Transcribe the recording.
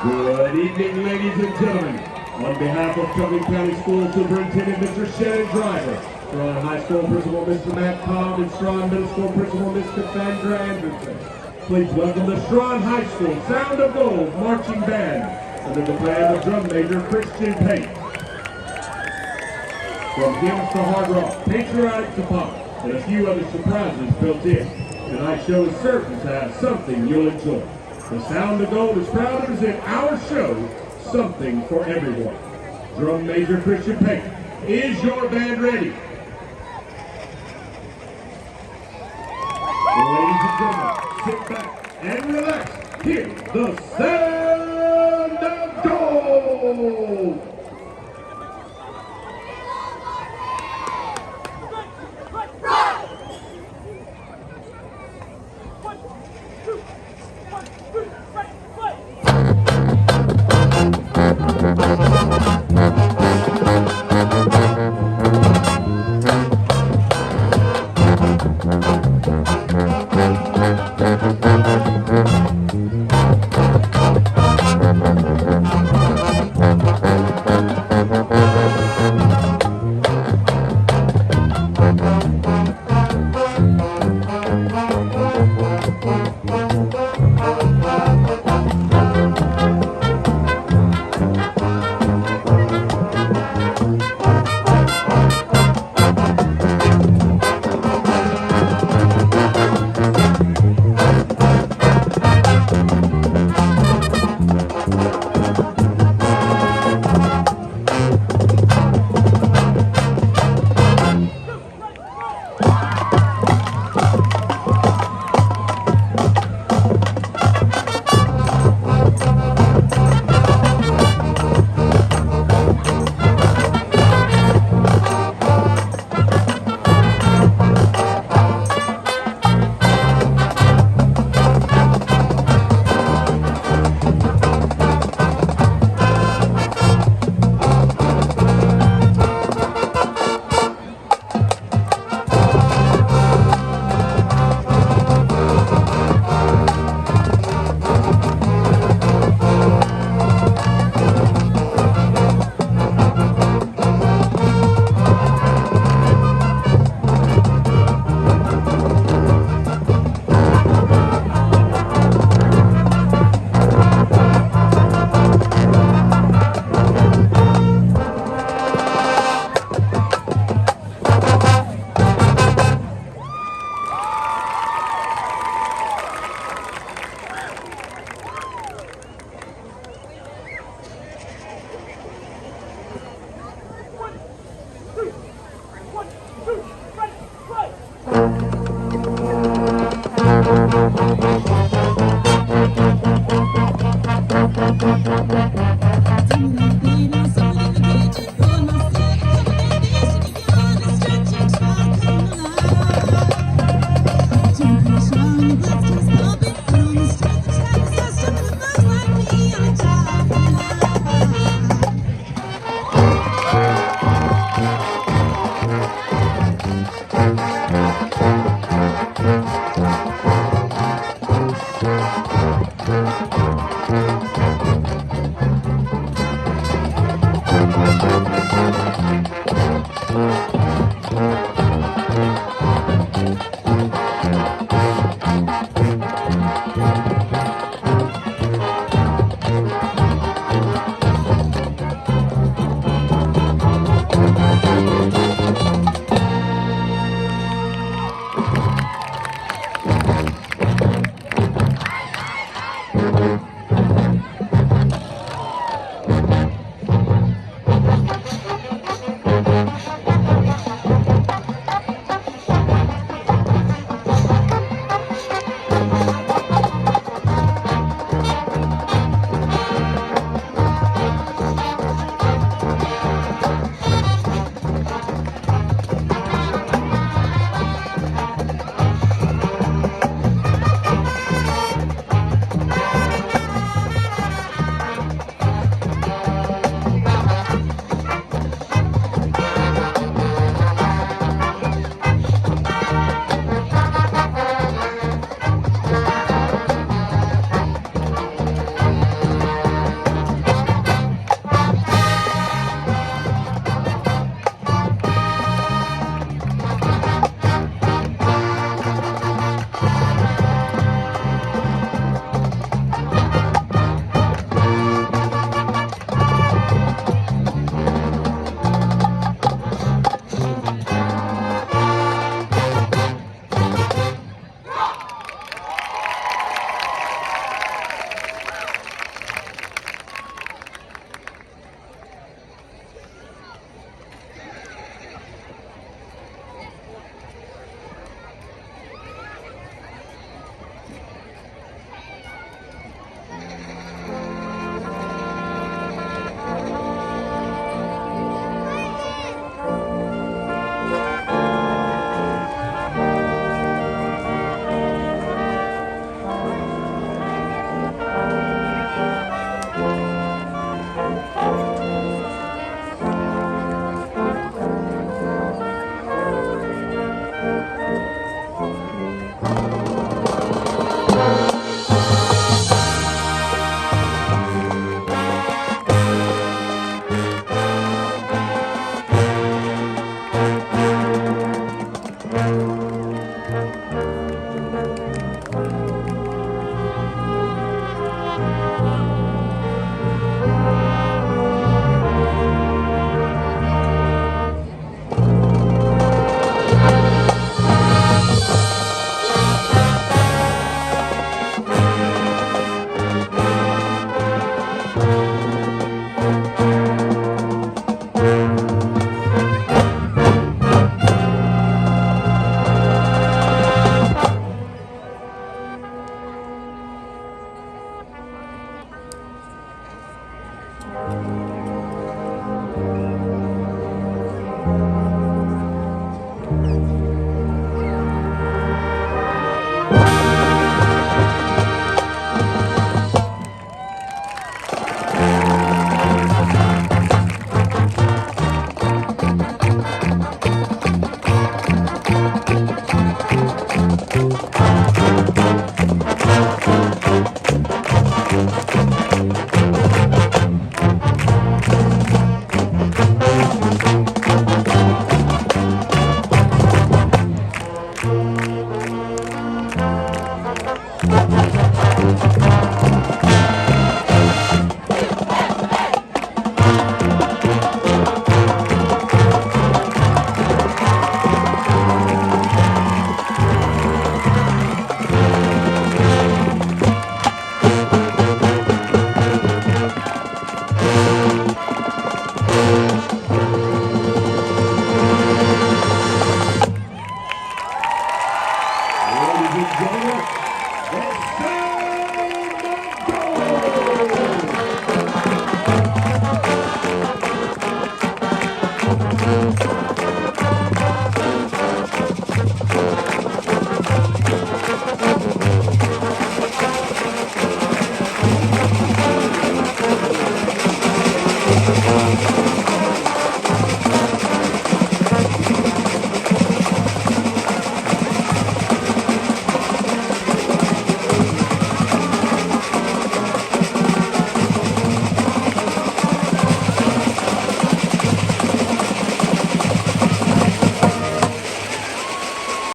Good evening, ladies and gentlemen. On behalf of Truckee County School Superintendent Mr. Shannon Driver, Straughn High School Principal Mr. Matt Cobb, and Straughn Middle School Principal Ms. Cassandra Anderson, please welcome the Straughn High School Sound of Gold Marching Band under the command of Drum Major Christian Pate. From hymns to hard rock, patriotic to pop, and a few other surprises built in, tonight's show is certain to have something you'll enjoy. The Sound of Gold is proud to present our show, Something for Everyone. Drum Major Christian Pate, is your band ready? Ladies and gentlemen, sit back and relax. Hear the Sound of Gold! Ladies and gentlemen,